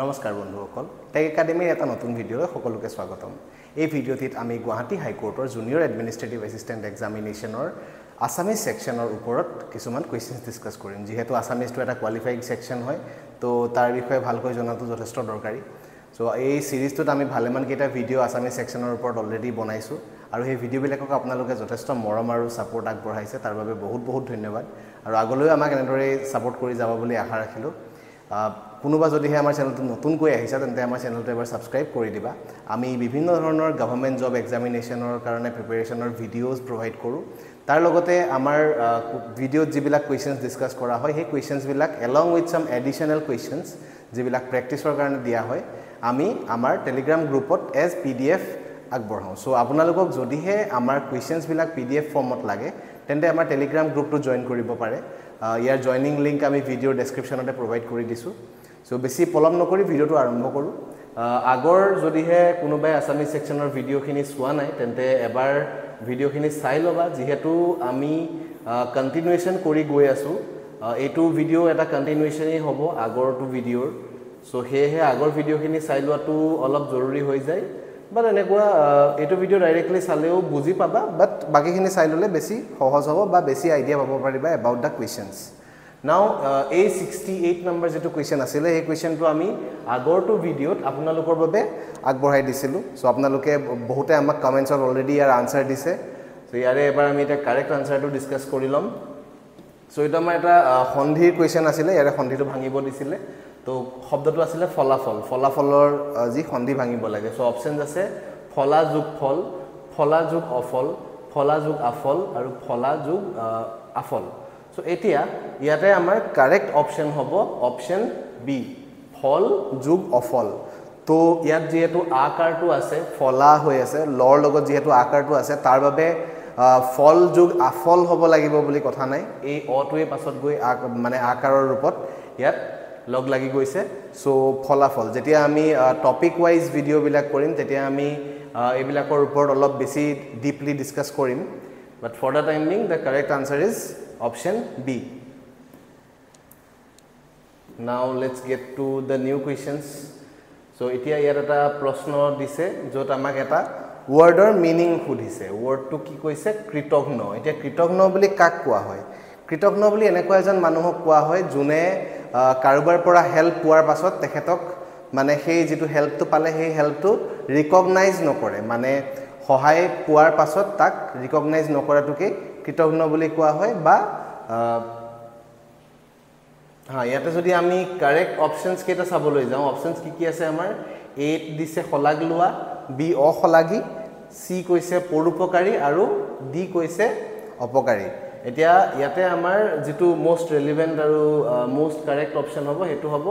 নমস্কাৰ বন্ধুসকল টেক একাডেমীৰ এটা নতুন ভিডিঅ'লৈ সকলোকে স্বাগতম এই ভিডিঅ'টিত আমি গুৱাহাটী হাইকোৰ্টৰ জুনিয়ৰ এডমিনিষ্ট্ৰেটিভ এছিষ্টেণ্ট এক্সামিনেশ্যনৰ আসামিজ সেকশনৰ ওপৰত কিছুমান কোৱেশ্চনছ ডিসকাস কৰিম যেহেতু আসামিজটো এটা কোৱালিফাইড সেকশন হয় তো তাৰ বিষয়ে ভালকৈ জনাটো যথেষ্ট দৰকাৰী সো এই সিৰিজটোত আমি ভালেমান কেইটা ভিডিঅ' আসামিজ সেকশনৰ ওপৰত অলৰেডি বনাইছো আৰু এই ভিডিঅ'বিলাকক আপোনালোকে যথেষ্ট মৰম আৰু সাপোৰ্ট আগবঢ়াইছে তাৰ বাবে বহুত বহুত ধন্যবাদ আৰু আগলৈ আমাক এনেদৰে সাপোৰ্ট কৰি যাব বুলি আশা ৰাখিলো কোনোবা যদিহে আমাৰ চেনেলটো নতুনকৈ আহিছা তেন্তে আমাৰ চেনেলটো এবাৰ সাবস্ক্ৰাইব কৰি দিবা আমি বিভিন্ন ধৰণৰ গভৰ্ণমেণ্ট জব এক্সামিনেশ্যনৰ কাৰণে প্ৰিপাৰেচনৰ ভিডিঅ'জ প্ৰভাইড কৰো তাৰ লগতে আমাৰ ভিডিঅ'ত যিবিলাক কোৱেশ্চনছ ডিসকাস কৰা হয় সেই কোৱেশ্চনছ বিলাক along with some additional questions যিবিলাক প্ৰেক্টিছৰ কাৰণে দিয়া হয় আমি আমাৰ টেলিগ্ৰাম গ্ৰুপত as pdf আগবঢ়াও সো আপোনালোকক যদিহে আমাৰ কোৱেশ্চনছ বিলাক pdf ফৰ্মত লাগে তেন্তে আমাৰ টেলিগ্ৰাম গ্ৰুপটো জয়েন কৰিব পাৰে ইয়াৰ জয়নিং লিংক আমি ভিডিঅ'ৰ ডেসক্ৰিপচনতে প্ৰভাইড কৰি দিছো সো বেছি পলম নকৰি ভিডিঅ'টো আৰম্ভ কৰো আগৰ যদিহে কোনোবাই আসামিজ সেকশনৰ ভিডিঅ'খিনি চোৱা নাই তেন্তে এবাৰ ভিডিঅ'খিনি চাই লবা যেহেতু আমি কন্টিনিউয়েশন কৰি গৈ আছো এইটো ভিডিঅ' এটা কন্টিনিউয়েশনই হ'ব আগৰটো ভিডিঅ'ৰ সো হেহে আগৰ ভিডিঅ'খিনি চাই লোৱাটো অলপ জৰুৰী হৈ যায় বাট এনেকুৱা এইটো ভিডিঅ' ডাইৰেক্টলি চালেও বুজি পাবা বাট বাকিখিনি চাই ললে বেছি সহজ হ'ব বা বেছি আইডিয়া পাব পাৰিবা about the questions now a 68 number যেটো কোৱেশ্চন আছিল এই কোৱেশ্চনটো আমি আগৰটো ভিডিঅ'ত আপোনালোকৰ বাবে আগবঢ়াই দিছিলো সো আপোনালোকে বহুতে আমাক কমেন্টছত অলৰেডি ইয়াৰ আনসাৰ দিছে সো ইয়াৰে এবাৰ আমি এটা কাৰেক্ট আনসাৰটো ডিসকাস কৰি লম সো এটা আমাৰ এটা সন্ধিৰ কোৱেশ্চন আছিল ইয়াৰে সন্ধিটো ভাঙিব দিছিলে তো শব্দটো আছিল ফলাফল ফলাফলৰ যি সন্ধি ভাঙিব লাগে সো অপচনছ আছে ফলা যোগ ফল ফলা যোগ অফল ফলা যোগ আফল আৰু ফলা যোগ আফল সো এতিয়া ইয়াতে আমাৰ কারেক্ট অপশন হ'ব অপশন বি ফল যোগ অফল তো ইয়াত যেহেতু আকাৰটো আছে ফলা হৈ আছে লৰ লগত যেহেতু আকাৰটো আছে তাৰ বাবে ফল যোগ আফল হ'ব লাগিব বুলি কথা নাই এই অটোৱে পাছত গৈ মানে আকাৰৰ ৰূপত ইয়াত লগ লাগি গৈছে সো ফলাফল যেতিয়া আমি টপিক ওয়াইজ ভিডিও বিলাক কৰিম তেতিয়া আমি এইবিলাকৰ ওপৰত অলপ বেছি ডিপলি ডিসকাস কৰিম but for the time being the correct answer is option B now let's get to the new questions so এতিয়া ইয়াত এটা প্ৰশ্ন দিছে যত আমাক এটা ওয়াৰ্ডৰ মিনিং খুদিছে ওয়াৰ্ডটো কি কৈছে কৃতজ্ঞ এতিয়া কৃতজ্ঞ বুলি কাক কোৱা হয় কৃতজ্ঞ বুলি এনেকুৱা এজন মানুহক কোৱা হয় যোনে কাৰোবাৰ পৰা হেল্প পোৱাৰ পাছত তেখেতক মানে সেই যেটো হেল্পটো পালে সেই হেল্পটো ৰিকগনাইজ নকৰে মানে সহায় পোৱাৰ পাছত তাক ৰিকগনাইজ নকৰাটোকে কৃতজ্ঞ বুলি কোৱা হয় বা ইয়াতে যদি আমি কাৰেক্ট অপশনস কেটা চাবলৈ যাও অপশনস কি আছে আমাৰ এ দিছে খলাগ লোৱা বি অখলাগী সি কৈছে পৰোপকাৰী আৰু ডি কৈছে অপকাৰী এতিয়া ইয়াতে আমাৰ যেটো মোস্ট ৰেলেভেন্ট আৰু মোস্ট কাৰেক্ট অপশন হ'ব হেতু হ'ব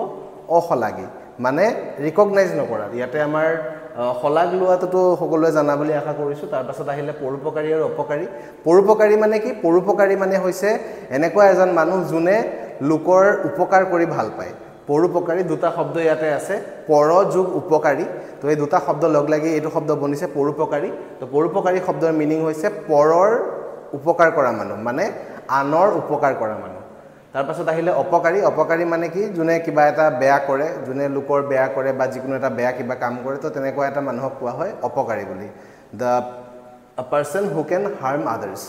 অখলাগী মানে ৰিকগনাইজ নকৰা ইয়াতে আমাৰ খলাগ লোৱাটো সকলোৱে জানা বুলি আশা কৰিছো তাৰ পাছত আহিলে পৰোপকাৰী আৰু অপকাৰী পৰোপকাৰী মানে কি পৰোপকাৰী মানে হৈছে এনেকুৱা এজন মানুহ যোনে লোকৰ উপকাৰ কৰি ভাল পায় পৰোপকাৰী দুটা শব্দ ইয়াতে আছে পৰ যোগ উপকাৰী তো এই দুটা শব্দ লগ লাগি এইটো শব্দ বনিছে পৰোপকাৰী তো পৰোপকাৰী শব্দৰ মিনিং হৈছে পৰৰ উপকাৰ কৰা মানুহ মানে আনৰ উপকাৰ কৰা মানুহ তাৰ পাছত আহিলে অপকাৰী অপকাৰী মানে কি যোনে কিবা এটা বেয়া কৰে যোনে লোকৰ বেয়া কৰে বা যিকোনো এটা বেয়া কিবা কাম কৰে তো তেনেকুৱা এটা মানুহক কোৱা হয় অপকাৰী বুলি a person who can harm others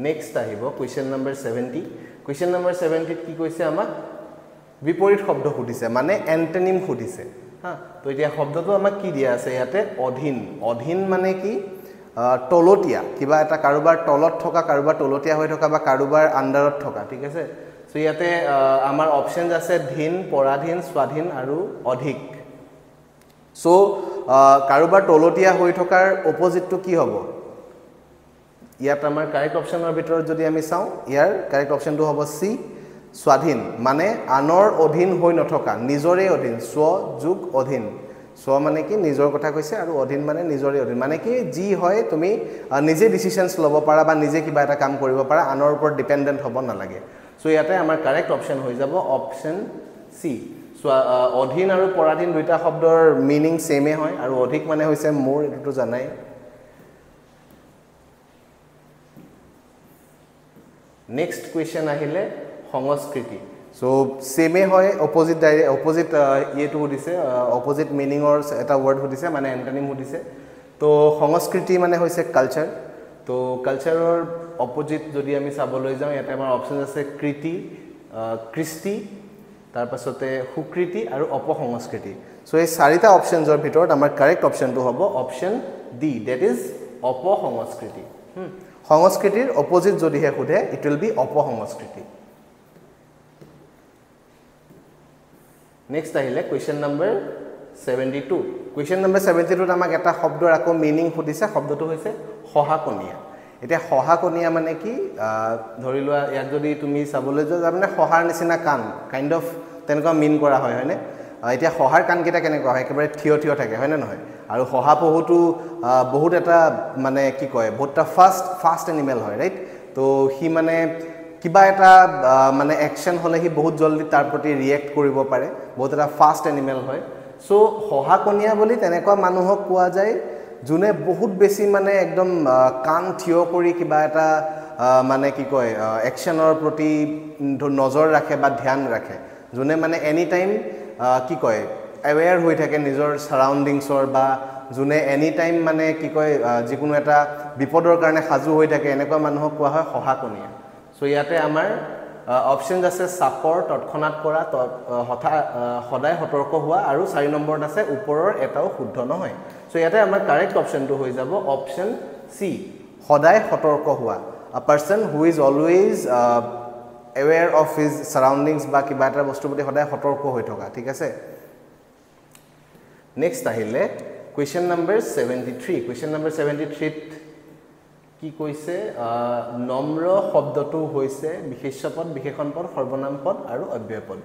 next আহিব question number 70 question number 70 কি কৈছে আমাক বিপৰীত শব্দ খুদিছে মানে এন্টোনিম খুদিছে তো এতিয়া শব্দটো আমাক কি দিয়া আছে ইয়াতে অধীন অধীন মানে কি তলতিয়া কিবা এটা কাৰোবাৰ তলত থকা কাৰোবাৰ তলতিয়া হৈ থকা বা কাৰোবাৰ আন্ডাৰত থকা ঠিক আছে সো ইয়াতে আমাৰ অপশনস আছে ধীন পৰাধীন স্বাধীন আৰু অধিক সো কাৰোবাৰ তলতিয়া হৈ থকাৰ অপোজিটটো কি হ'ব ইয়াত আমাৰ কাৰেক্ট অপশনৰ ভিতৰত যদি আমি চাও ইয়াৰ কাৰেক্ট অপশনটো হ'ব সি স্বাধীন মানে আনৰ অধীন হৈ নথকা নিজৰে অধীন স্ব যোগ অধীন স্ব মানে কি নিজৰ কথা কৈছে আৰু অধীন মানে নিজৰে অধীন মানে কি যি হয় তুমি নিজে ডিসিশনস ল'ব পাৰা বা নিজে কিবা এটা কাম কৰিব পাৰা আনৰ ওপৰত ডিপেন্ডেন্ট হ'ব নালাগে সো ইয়াতে আমাৰ কাৰেক্ট অপশন হৈ যাব অপশন সি অধীন আৰু পৰাধীন দুইটা শব্দৰ মিনিং সেমে হয় আৰু অধিক মানে হৈছে মোৰ এটো জানাই নেক্সট কোৱেশ্চন আহিলে সংস্কৃতি সো সেমে হয় অপোজিট ইয়েটো সুধিছে অপোজিট মিনিঙৰ এটা ৱৰ্ড সুধিছে মানে এণ্টনিম সুধিছে তো সংস্কৃতি মানে হৈছে কালচাৰ তো কালচাৰৰ অপোজিট যদি আমি চাবলৈ যাওঁ ইয়াতে আমাৰ অপচন আছে কৃতি কৃষ্টি তাৰ পাছতে সুকৃতি আৰু অপসংস্কৃতি সো এই চাৰিটা অপচনছৰ ভিতৰত আমাৰ কাৰেক্ট অপচনটো হ'ব অপচন ডি দ্যাট ইজ অপসংস্কৃতি সংস্কৃতিৰ অপোজিট যদিহে সোধে ইট উইল বি অপসংস্কৃতি নেক্সট আহিলে কোৱেশ্চন নম্বৰ 72 কোৱেশ্চন নম্বৰ 72 আমাক এটা শব্দৰ আকৌ মিনিং সুধিছে শব্দটো হৈছে সহাকনীয়া এতিয়া সহাকনীয়া মানে কি ধৰি লোৱা ইয়াক যদি তুমি চাবলৈ যোৱা মানে সহাৰ নিচিনা কান কাইন্ড অফ তেনেকুৱা মিন কৰা হয় হয়নে এতিয়া সহাৰ কান কেটা কেনেকুৱা হয় একেবাৰে থিয় থিয় থাকে হয় না নহয় আৰু সহাপহুটো বহুত এটা মানে কি কয় বহুতটা ফাষ্ট এনিমেল হয় ৰাইট তো হি মানে কিবা এটা মানে অ্যাকশন হলে হি বহুত জলদি তাৰ প্ৰতি ৰিয়েক্ট কৰিব পাৰে বহুত এটা ফাষ্ট এনিমেল হয় সো সহাকনীয়া বুলি তেনেকুৱা মানুহক কোৱা যায় জুনে বহুত বেছি মানে একদম কান থিয় কৰি কিবা এটা মানে কি কয় অ্যাকশনৰ প্ৰতি নজৰ ৰাখে বা ধ্যান ৰাখে জুনে মানে এনি টাইম কি কয় অ্যাৱেৰ হৈ থাকে নিজৰ সাৰাউন্ডিংছৰ বা জুনে এনি টাইম মানে কি কয় যিকোনো এটা বিপদৰ কাৰণে সাজু হৈ থাকে এনেকুৱা মানুহক কোৱা হয় সহাকনীয়া সো ইয়াতে আমাৰ অপচনছ আছে সাপৰ তৎক্ষণাত কৰা সদায় সতৰ্ক হোৱা আৰু 4 নম্বৰত আছে ওপৰৰ এটাও শুদ্ধ নহয় সো ইয়াতে আমাৰ কাৰেক্ট অপচনটো হৈ যাব অপচন সি সদায় সতৰ্ক হোৱা আ person who is always aware of his surroundings বা কিবা এটা বস্তু প্ৰতি সদায় সতৰ্ক হৈ থকা ঠিক আছে নেক্সট আহিলে কোৱেশ্চন নম্বৰ 73 কোৱেশ্চন নম্বৰ 73 কি কৈছে নম্ৰ শব্দটো হৈছে বিশেষ্য পদ বিশেষণ পদ সৰ্বনাম পদ আৰু অব্যয় পদ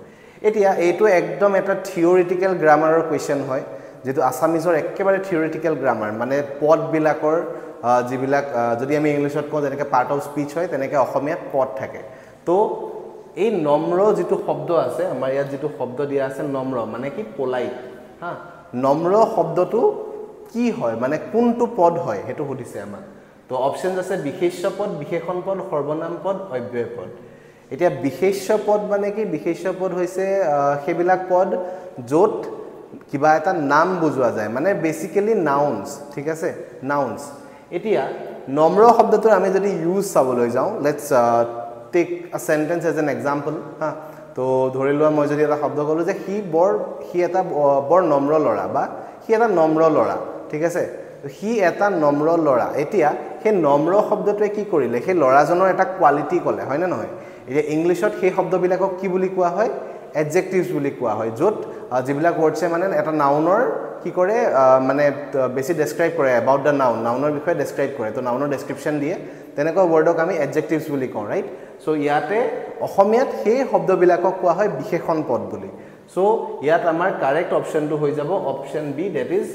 এতিয়া এইটো একদম এটা থিওৰিটিক্যাল গ্ৰামাৰৰ কোৱেশ্চন হয় যেটো আসামিজৰ একেবাৰে থিওৰিটিক্যাল গ্ৰামাৰ মানে পদ বিলাকৰ যিবিলাক যদি আমি ইংলিশত কওঁ যেনেকৈ পাৰ্ট অফ স্পিচ হয় তেনেকৈ অসমীয়াত পদ থাকে তো এই নম্ৰ যেটো শব্দ আছে আমাৰ ইয়াত যেটো শব্দ দিয়া আছে নম্ৰ মানে কি পোলাইট হা নম্ৰ শব্দটো কি হয় মানে কোনটো পদ হয় হেতু সুধিছে আমাক তো অপচনছ আছে বিশেষ্য পদ বিশেষণ পদ সৰ্বনাম পদ অব্যয় পদ এতিয়া বিশেষ্য পদ মানে কি বিশেষ্য পদ হৈছে হেবিলাক পদ যত কিবা এটা নাম বুজোৱা যায় মানে বেসিক্যালি নাউন্স ঠিক আছে নাউন্স এতিয়া নম্ৰ শব্দটো আমি যদি ইউজ চাবলৈ যাওঁ let's take a sentence as an example হা তো ধৰি লোৱা মই যদি এটা শব্দ কলো যে হি এটা বৰ নম্ৰ লৰা বা হি এটা নম্ৰ লৰা ঠিক আছে হি এটা নম্ৰ লৰা এতিয়া হে নম্ৰ শব্দটোৱে কি কৰিলে হে লৰাজনৰ এটা কোৱালিটি কলে হয় না নহয় এতিয়া ইংলিশত হে শব্দবিলাকক কি বুলি কোৱা হয় এডজেক্টিভস বুলি কোৱা হয় যত যিবিলাক ওয়াৰ্ডছে মানে এটা নাউনৰ কি কৰে মানে বেছি ডেসক্ৰাইব কৰে এবাউট দা নাউনৰ বিষয়ে ডেসক্ৰাইব কৰে তো নাউনৰ ডেসক্ৰিপচন দিয়ে তেনেকুৱা ওয়াৰ্ডক আমি এডজেক্টিভস বুলি কওঁ ৰাইট সো ইয়াতে অসমীয়াত সেই শব্দবিলাকক কোৱা হয় বিশেষণ পদ বুলি সো ইয়াত আমাৰ কাৰেক্ট অপচনটো হৈ যাব অপচন বি দ্যাট ইজ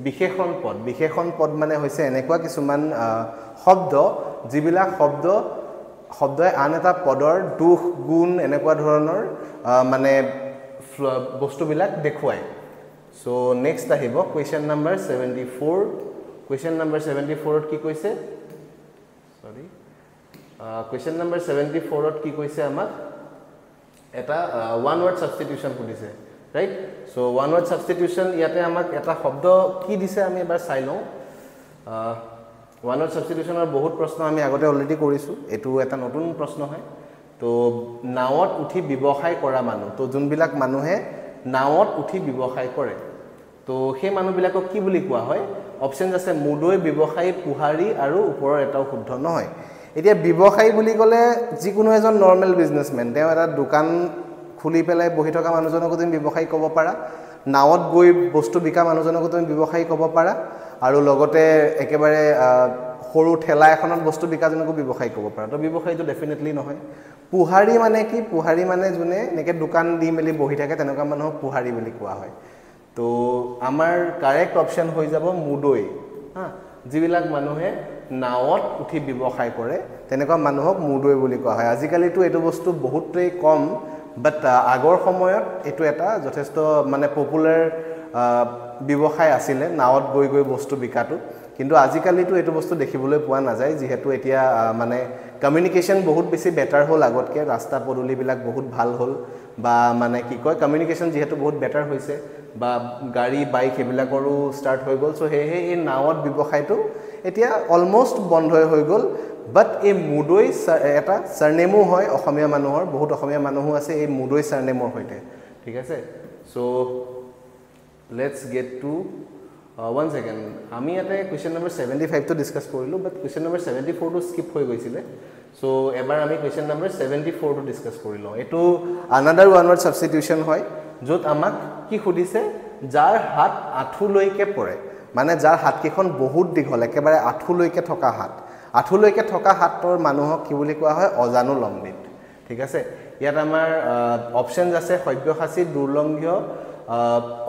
বিশেষণ পদ মানে হৈছে এনেকুৱা কিছুমান শব্দ যিবিলাক শব্দই আন এটা পদৰ দুখ গুণ এনেকুৱা ধৰণৰ মানে বস্তুবিলাক দেখুৱায় সো নেক্সট আহিব কোৱেশ্চন নম্বৰ 74 কোৱেশ্চন নম্বৰ 74 ত কি কৈছে সৰি কোৱেশ্চন নম্বৰ 74 ত কি কৈছে আমাক এটা ওয়ান ওয়াৰ্ড সাবস্টিটিউশন কৰিছে right so one word substitution ইয়াতে আমাক এটা শব্দ কি দিছে আমি এবাৰ চাই লওঁ ওয়ান ওয়াৰ্ড সাবস্টিটিউশনৰ বহুত প্ৰশ্ন আমি আগতে অলৰেডি কৰিছো এটো এটা নতুন প্ৰশ্ন হয় তো নাওত উঠি ব্যৱসায় কৰা মানুহ তো যোনবিলাক মানুহে নাওত উঠি ব্যৱসায় কৰে তো সেই মানুহবিলাকক কি বুলি কোৱা হয় অপচনছ আছে মুদৈ ব্যৱসায়ী পুহাৰী আৰু ওপৰৰ এটাও শুদ্ধ নহয় এতিয়া ব্যৱসায়ী বুলি ক'লে যিকোনো এজন নৰ্মেল বিজনেসম্যান তেওঁ এটা দোকান খুলি পেলাই বহি থকা মানুহজনক তুমি ব্যৱসায়ী ক'ব পাৰা নাওত গৈ বস্তু বিকা মানুহজনক তুমি ব্যৱসায়ী ক'ব পাৰা আৰু লগতে একেবাৰে সৰু ঠেলা এখনত বস্তু বিকাজনকো ব্যৱসায়ী ক'ব পাৰা তো ব্যৱসায়ীটো ডেফিনেটলি নহয় পুহাৰী মানে কি পুহাৰী মানে জুনে নেকে দোকান দি মেলি বহি থাকে তেনেকুৱা মানুহক পুহাৰী বুলি কোৱা হয় তো আমাৰ কাৰেক্ট অপচন হৈ যাব মুদৈ হা যিবিলাক মানুহে নাওত উঠি ব্যৱসায় কৰে তেনেকুৱা মানুহক মুদৈ বুলি কোৱা হয় আজিকালিটো এটো বস্তু বহুতই কম বাট আগৰ সময়ত এটো এটা যথেষ্ট মানে পপুলাৰ ব্যৱসায় আছিল নাওত গৈ বস্তু বিকাটো কিন্তু আজিকালিটো এটো বস্তু দেখিবলৈ পোৱা নাযায় যেহেতু এতিয়া মানে কমিউনিকেশ্যন বহুত বেছি বেটাৰ হ'ল আগতকে ৰাস্তা পদূলিবিলাক বহুত ভাল হ'ল বা মানে কি কয় কমিউনিকেশ্যন যেহেতু বহুত বেটাৰ হৈছে বা গাড়ী বাইক এইবিলাকৰো ষ্টাৰ্ট হৈ গ'ল চ' সেয়েহে এই নাৱত ব্যৱসায়টো এতিয়া অলমষ্ট বন্ধ হৈ গ'ল বাট এই মুদৈ এটা চাৰনেমো হয় অসমীয়া মানুহৰ বহুত অসমীয়া মানুহো আছে এই মুদৈ চাৰনেমৰ সৈতে ঠিক আছে so' let's get to one second আমি ইয়াতে question number 75 to discuss কৰিলো but question number 74 to skip হৈ গৈছিলে so এবাৰ আমি question number 74 to discuss কৰিলো এটো another one word substitution হয় যত আমাক কি খুদিছে যাৰ হাত আঠুলৈকে পৰে মানে যাৰ হাত কিখন বহুত দীঘল একেবাৰে আঠুলৈকে থকা হাত আঠুলৈকে থকা হাতৰ মানুহক কি বুলি কোৱা হয় অজানুলম্বিত ঠিক আছে ইয়াত আমাৰ অপচনস আছে সব্যসাচী দুৰ্লংঘ্য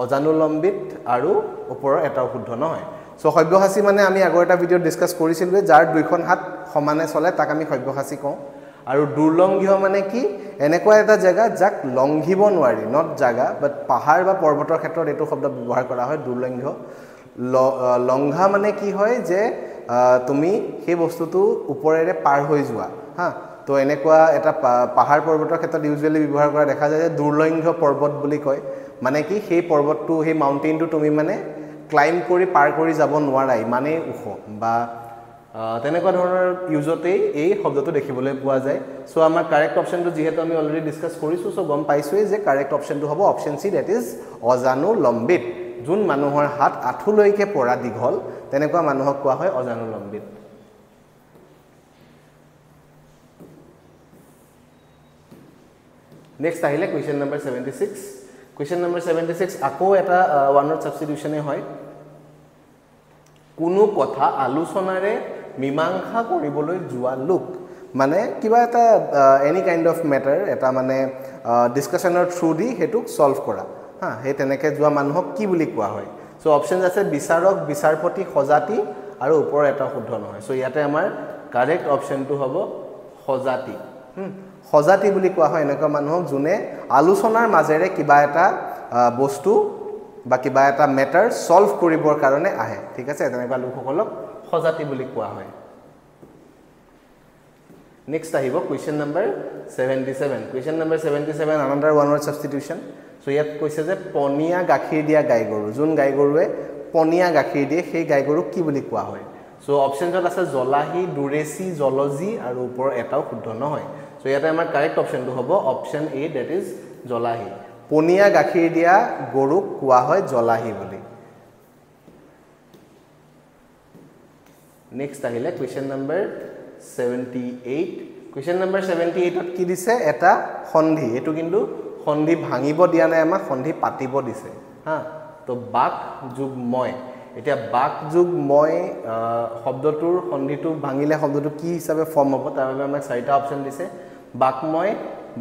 অজানুলম্বিত আৰু ওপৰৰ এটা শুদ্ধ নহয় সো সব্যসাচী মানে আমি আগৰ এটা ভিডিও ডিসকাস কৰিছিল যে যাৰ দুইখন হাত সমানে চলে তাক আমি সব্যসাচী কওঁ আৰু দুৰ্লংঘ্য মানে কি এনেকুৱা এটা জায়গা যাক লংঘিব নোৱাৰি নট জায়গা বাট পাহাৰ বা পৰ্বতৰ ক্ষেত্ৰত এটো শব্দ ব্যৱহাৰ কৰা হয় দুৰ্লংঘ্য লংঘা মানে কি হয় যে তুমি সেই বস্তুটো ওপৰেৰে পাৰ হৈ যোৱা হা তো এনেকুৱা এটা পাহাৰ পৰ্বতৰ ক্ষেত্ৰত ইউজুৱেলি ব্যৱহাৰ কৰা দেখা যায় যে দুৰ্লংঘ্য পৰ্বত বুলি কয় মানে কি সেই পৰ্বতটো সেই মাউন্টেইনটো তুমি মানে ক্লাইম্ব কৰি পাৰ কৰি যাব নোৱাৰা মানে উখ বা তেনেকুৱা ধৰণৰ ইউজতেই এই শব্দটো দেখিবলৈ পোৱা যায় সো আমাৰ কাৰেক্ট অপচনটো যেহেতু আমি অলৰেডি ডিসকাস কৰিছো সো গম পাইছোই যে কাৰেক্ট অপচনটো হ'ব অপচন সি দ্যাট ইজ অজানুলম্বিত যোন মানুহৰ হাত আঠুলৈকে পৰা দীঘল তেনেকুৱা মানুহক কোৱা হয় অজানুলম্বিত নেক্সট আহিলে question number 76 question number 76 আকৌ এটা one word substitution হয় কোনো কথা আলোচনাৰে মীমাংসা কৰিবলৈ যোৱা লোক মানে কিবা এটা এনি কাইন্ড অফ ম্যাটাৰ এটা মানে ডিসকাশনৰ থ্ৰু দি হেতুক সলভ কৰা হা হে তেনেকে যোৱা মানুহক কি বুলি কোৱা হয় সো অপচনস আছে বিচাৰক বিচাৰপতি খজাতি আৰু ওপৰৰ এটা শুদ্ধ নহয় সো ইয়াতে আমাৰ কাৰেক্ট অপচনটো হ'ব খজাতি খজাতি বুলি কোৱা হয় এনেকুৱা মানুহক যোনে আলোচনাৰ মাজেৰে কিবা এটা বস্তু বা কিবা এটা ম্যাটাৰ সলভ কৰিবৰ কাৰণে আহে ঠিক আছে তেনেকুৱা লোকসকলক খজাতি বুলি কোৱা হয় নেক্সট আহিব question number 77 question number 77 another one word substitution so ইয়াত কৈছে যে পনিয়া গাখীৰ দিয়া গাই গৰু যোন গাই গৰুৱে পনিয়া গাখীৰ দিয়ে সেই গাই গৰুক কি বুলি কোৱা হয় সো অপচনছত আছে জলাহি দুৰেছি জলজি আৰু ওপৰ এটাও শুদ্ধ নহয় সো ইয়াতে আমাৰ কাৰেক্ট অপচনটো হ'ব অপচন এ দ্যাট ইজ জলাহি পনিয়া গাখীৰ দিয়া গৰুক কোৱা হয় জলাহি বুলি নেক্সট আহিলে question number 78 question number 78 ত কি দিছে এটা সন্ধি এটো কিন্তু সন্ধি ভাঙিব দিয়া নাই আমাক সন্ধি পাতিব দিছে হা তো বাক যোগ মই এতিয়া বাক যোগ মই শব্দটোৰ সন্ধিটো ভাঙিলে শব্দটো কি হিচাপে ফৰ্ম হ'ব তাৰ বাবে আমাক চাৰিটা অপচন দিছে বাকময়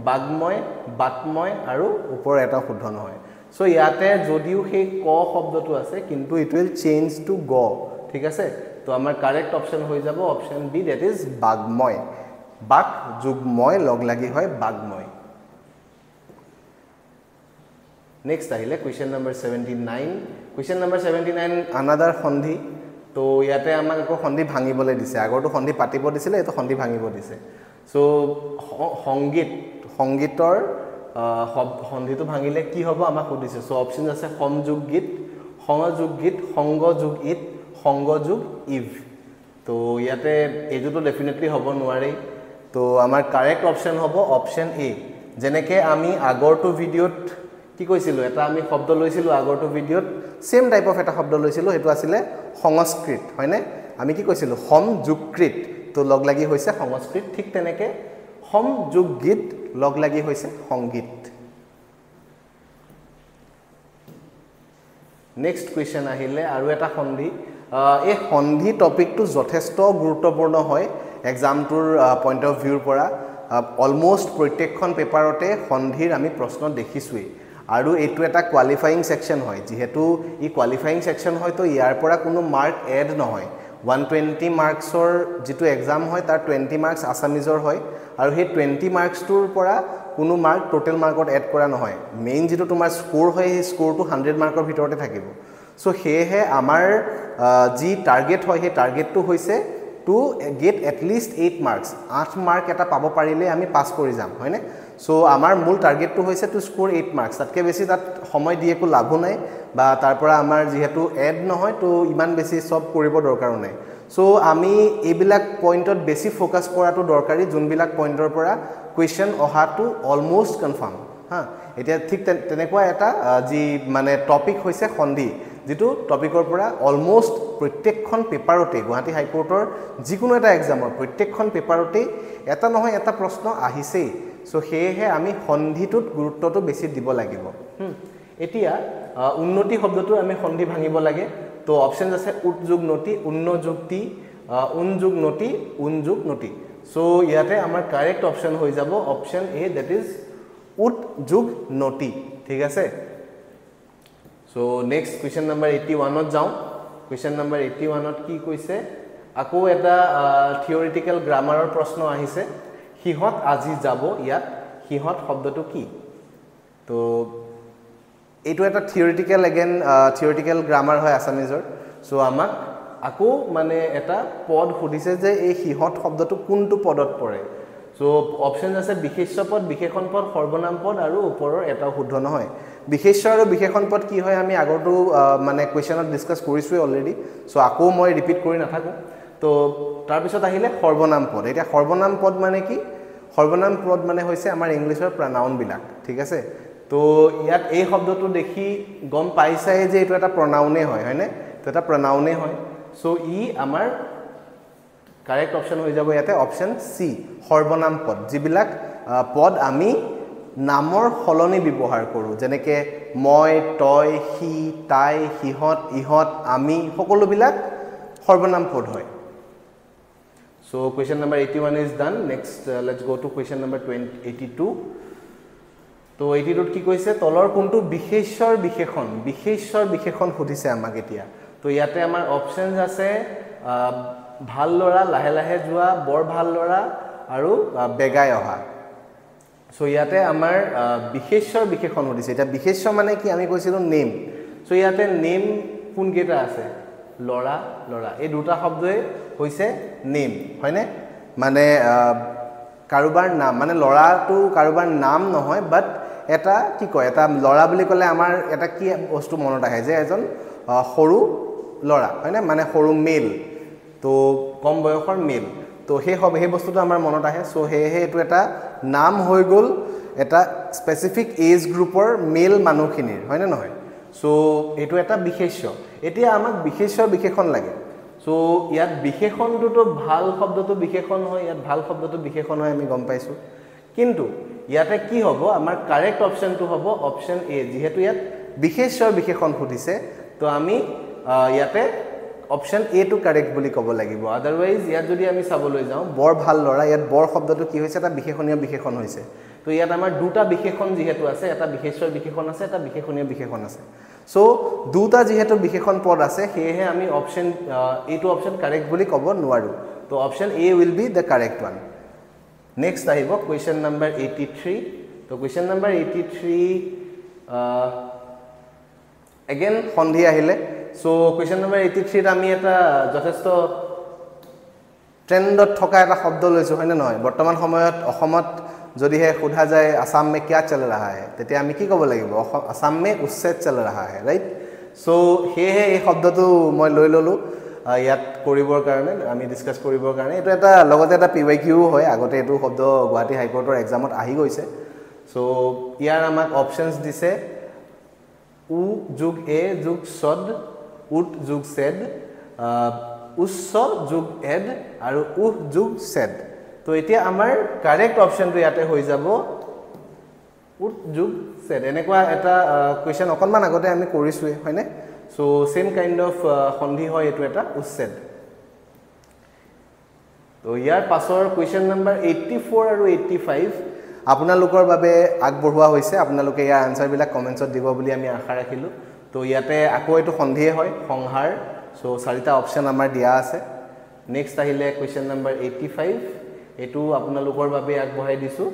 বাগময় বাতময় আৰু ওপৰ এটা শুদ্ধ নহয় সো ইয়াতে যদিও সেই ক শব্দটো আছে কিন্তু ইট উইল চেঞ্জ টু গ ঠিক আছে তো আমাৰ কাৰেক্ট অপচন হৈ যাব অপচন বি দ্যাট ইজ বাগময় বাক যোগ মই লগ লাগি হয় বাগময় নেক্সট আহিলে question number 79 question number 79 another সন্ধি তো ইয়াতে আমাক আকৌ সন্ধি ভাঙিবলৈ দিছে আগৰটো সন্ধি পাতিব দিছিলে এটো সন্ধি ভাঙিব দিছে সো সংগীতৰ সন্ধিটো ভাঙিলে কি হ'ব আমাক সুধিছে সো অপচন আছে সমযোগ গীত সংযোগ গীত সংগযোগ ইত সংগযোগ ইভ তো ইয়াতে এজুটো ডেফিনেটলি হ'ব নোৱাৰে তো আমাৰ কাৰেক্ট অপচন হ'ব অপচন এ যেনেকে আমি আগৰটো ভিডিওত কি কৈছিলো এটা আমি শব্দ লৈছিলো আগৰটো ভিডিওত সেম টাইপ অফ এটা শব্দ লৈছিলো হেতু আছিল সংস্কৃত হয়নে আমি কি কৈছিলো সমযোগকৃত তো লগ লাগি হৈছে সংস্কৃত ঠিক তেনেকে সমযোগ গীত লগ লাগি হৈছে সংগীত নেক্সট question আহিলে আৰু এটা সন্ধি এই সন্ধি টপিকটো যথেষ্ট গুৰুত্বপূৰ্ণ হয় এক্সামটোৰ পইণ্ট অফ ভিউৰ পৰা অলমোষ্ট প্ৰত্যেকখন পেপাৰতে সন্ধিৰ আমি প্ৰশ্ন দেখিছোই আৰু এটো এটা কোৱালিফাইং সেকশন হয় যেহেতু ই কোৱালিফাইং সেকশন হয় তো ইয়াৰ পৰা কোনো মাৰ্ক এড নহয় 120 মাৰ্কসৰ যেটো এক্সাম হয় তাৰ 20 মাৰ্কস আসামিজৰ হয় আৰু সেই 20 মাৰ্কসটোৰ পৰা কোনো মাৰ্ক টোটাল মাৰ্কত এড কৰা নহয় মেইন যেটো তোমাৰ স্কোৰ হয় সেই স্কোৰটো 100 মাৰ্কৰ ভিতৰতে থাকিব সো হেহে আমাৰ যি টাৰ্গেট হয় সেই টাৰ্গেটটো হৈছে to get at least 8 marks 8 mark এটা পাব পাৰিলে আমি পাছ কৰি যাম হয়নে সো আমাৰ মূল টাৰ্গেটটো হৈছে টু স্কোৰ 8 মাৰ্কছ তাতকে বেছি তাত সময় দি একো লাভো নাই বা তাৰ পৰা আমাৰ যেহেতু এড নহয় তো ইমান বেছি সব কৰিব দৰকাৰো নাই সো আমি এইবিলাক পইণ্টত বেছি ফোকাস কৰাটো দৰকাৰী যোনবিলাক পইণ্টৰ পৰা কোৱেশ্চন অহাটো অলমোষ্ট কনফাৰ্ম হা এতিয়া ঠিক তেনেকুৱা এটা যি মানে টপিক হৈছে সন্ধি যেটো টপিকৰ পৰা অলমোষ্ট প্ৰত্যেকখন পেপাৰতে গুৱাহাটী হাইকোৰ্টৰ যিকোনো এটা এক্সামৰ প্ৰত্যেকখন পেপাৰতে এটা নহয় এটা প্ৰশ্ন আহিছে সো হেহে আমি সন্ধিটোত গুৰুত্বটো বেছি দিব লাগিব এতিয়া উন্নতি শব্দটো আমি সন্ধি ভাঙিব লাগে তো অপশনস আছে উট যোগ নতি উন্ন যোগ তি উন যোগ নতি উন যোগ নতি সো ইয়াতে আমাৰ কারেক্ট অপশন হৈ যাব অপশন এ দ্যাট ইজ উট যোগ নতি ঠিক আছে সো নেক্সট কোয়েশ্চন নাম্বার 81 ত যাও কোয়েশ্চন নাম্বার 81 ত কি কৈছে আকৌ এটা থিওৰিটিক্যাল গ্ৰামাৰৰ প্ৰশ্ন আহিছে হিহত আজি যাব ইয়াত হিহত শব্দটো কি তো এইটো এটা থিওৰিটিক্যাল এগেন থিওৰিটিক্যাল গ্ৰামাৰ হয় আসামিজৰ সো আমাক আকৌ মানে এটা পদ খুদিছে যে এই হিহত শব্দটো কোনটো পদত পৰে সো অপশন আছে বিশেষ্য পদ বিশেষণ পদ সৰ্বনাম পদ আৰু ওপৰৰ এটা শুদ্ধ নহয় বিশেষ্য আৰু বিশেষণ পদ কি হয় আমি আগৰটো মানে কোৱেশ্চনত ডিসকাস কৰিছোৱে অলৰেডি সো আকৌ মই ৰিপিট কৰি নাথাকো তো তাৰ পিছত আহিলে সৰ্বনাম পদ এটা সৰ্বনাম পদ মানে কি সৰ্বনাম পদ মানে হৈছে আমাৰ ইংলিশৰ প্ৰনাউন বিলাক ঠিক আছে তো ইয়াত এই শব্দটো দেখি গম পাইছাই যে এটো এটা প্ৰনাউনে হয় হয়নে তো এটা প্ৰনাউনে হয় সো ই আমাৰ কাৰেক্ট অপশন হৈ যাব ইয়াতে অপশন সি সৰ্বনাম পদ যিবিলাক পদ আমি নামৰ হলনি ব্যৱহাৰ কৰো যেনেকে মই তই হি তাই হিহত ইহত আমি সকলো বিলাক সৰ্বনাম পদ হয় so question number 81 is done next let's go to question number 82 তো 82 কি কৈছে তলৰ কোনটো বিশেষ্যৰ বিশেষণ সুধিছে আমাক এতিয়া তো ইয়াতে আমাৰ অপশনস আছে ভাল লৰা লাহে লাহে যোৱা বৰ ভাল লৰা আৰু বেগাই অহা সো ইয়াতে আমাৰ বিশেষ্যৰ বিশেষণ সুধিছে এটা বিশেষ্য মানে কি আমি কৈছিলো নেম সো ইয়াতে নেম কোন কেটা আছে লৰা লৰা এই দুটা শব্দই হৈছে নেম হয়নে মানে কাৰোবাৰ নাম মানে লৰাটো কাৰোবাৰ নাম নহয় বাট এটা কি কয় এটা লৰা বুলি কলে আমাৰ এটা কি বস্তু মনত আহে যে এজন সৰু লৰা হয়নে মানে সৰু মেল তো কম বয়সৰ মেল তো সেই বস্তুটো আমাৰ মনত আহে সো হে এটো এটা নাম হৈ গল এটা স্পেসিফিক এজ গ্ৰুপৰ মেল মানুহখিনিৰ হয়নে নহয় সো এটো এটা বিশেষ্য এতিয়া আমাক বিশেষ্যৰ বিশেষণ লাগে সো ইয়াত বিশেষণটো ভাল শব্দটো বিশেষণ হয় ইয়াত ভাল শব্দটো বিশেষণ হয় আমি গম পাইছো কিন্তু ইয়াতে কি হ'ব আমাৰ কাৰেক্ট অপশনটো হ'ব অপশন এ যেহেতু ইয়াত বিশেষ্যৰ বিশেষণ সুধিছে তো আমি ইয়াতে অপশন এ টু কাৰেক্ট বুলি ক'ব লাগিব আদাৰৱাইজ ইয়াত যদি আমি চাবলৈ যাওঁ বৰ ভাল লৰা ইয়াত বৰ শব্দটো কি হৈছে এটা বিশেষণীয় বিশেষণ হৈছে তো ইয়াত আমাৰ দুটা বিশেষণ যেহেতু আছে এটা বিশেষ্যৰ বিশেষণ আছে এটা বিশেষণীয় বিশেষণ আছে সো দুটা যেহেতু বিশেষণ পদ আছে হেহে আমি option a to option correct বুলি ক'ব নোৱাৰো তো option a will be the correct one next আহিব কোয়েশ্চন নাম্বার 83 তো কোয়েশ্চন নাম্বার 83 again সন্ধি আহিলে সো কোয়েশ্চন নাম্বার 83 ত আমি এটা যথেষ্ট ট্ৰেন্ডত থকা এটা শব্দ লৈছো হয়নে নহয় বৰ্তমান সময়ত অসমত যদিহে সোধা যায় আসাম মে কি চল रहा है তেতিয়া আমি কি ক'ব লাগিব আসাম মে উচ্ছেদ চল रहा है ৰাইট সো হেহে এই শব্দটো মই লৈ ললো ইয়াত কৰিবৰ কাৰণে আমি ডিসকাস কৰিবৰ কাৰণে এটো এটা লগতে এটা পিৱাইকিউ হয় আগতে এটো শব্দ গুৱাহাটী হাইকোৰ্টৰ এক্সামত আহি গৈছে সো ইয়াৰ আমাক অপশনস দিছে উ যোগ এ যোগ সদ উট যোগ সেদ উচ্চ যোগ এড আৰু উহ যোগ সেদ তো এতিয়া আমাৰ কাৰেক্ট অপশনটো ইয়াতে হৈ যাব উট যোগ সেদ এনেকুৱা এটা কোৱেশ্চন অকনমান আগতে আমি কৰিছোৱে হয়নে সো সেম কাইন্ড অফ সন্ধি হয় এটো এটা উচ্ছেদ তো ইয়াৰ পাছৰ কোৱেশ্চন নাম্বাৰ 84 আৰু 85 আপোনালোকৰ বাবে আগবঢ়োৱা হৈছে আপোনালোকে ইয়াৰ আনসাৰ বিলাক কমেন্টছত দিব বুলি আমি আশা ৰাখিলো তো ইয়াতে আকৌ এটো সন্ধিয়ে হয় সংহাৰ সো চাৰিটা অপশন আমাৰ দিয়া আছে নেক্সট আহিলে কোৱেশ্চন নাম্বাৰ 85 এটো আপোনালোকৰ বাবে আগবঢ়াই দিছো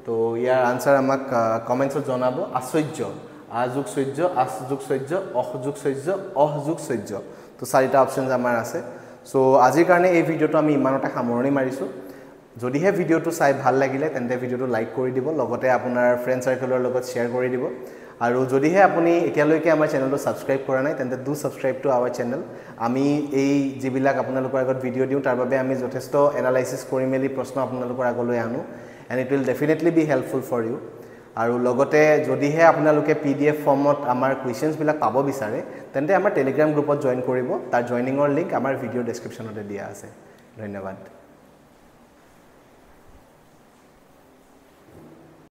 তো ইয়াৰ আনসাৰ আমাক কমেন্টছত জনাব আশ্চৰ্য আযুগ সহ্য আস যুগ সহ্য অহ যুগ সহ্য অহ যুগ সহ্য তো চাৰিটা অপশনস আমাৰ আছে সো আজিৰ কাৰণে এই ভিডিওটো আমি ইমানতে সামৰণি মাৰিছো যদিহে ভিডিওটো চাই ভাল লাগিলে তেন্তে ভিডিওটো লাইক কৰি দিব লগতে আপোনাৰ ফ্ৰেন্ড সাৰ্কেলৰ লগত শেয়াৰ কৰি দিব আৰু যদিহে আপুনি এতিয়ালৈকে আমাৰ চেনেলটো সাবস্ক্ৰাইব কৰা নাই তেন্তে do subscribe to our channel আমি এই যিবিলাক আপোনালোকৰ আগত ভিডিও দিওঁ তাৰ বাবে আমি যথেষ্ট এনালাইসিস কৰি মেলি প্ৰশ্ন আপোনালোকৰ আগলৈ আনো and it will definitely be helpful for you আৰু লগতে যদিহে আপোনালোকে PDF ফৰ্মত আমাৰ কোৱেশ্চনছ বিলাক পাব বিচাৰে তেন্তে আমাৰ টেলিগ্ৰাম গ্ৰুপত জয়েন কৰিব তাৰ জয়নিংৰ লিংক আমাৰ ভিডিও ডেসক্ৰিপচনতে দিয়া আছে ধন্যবাদ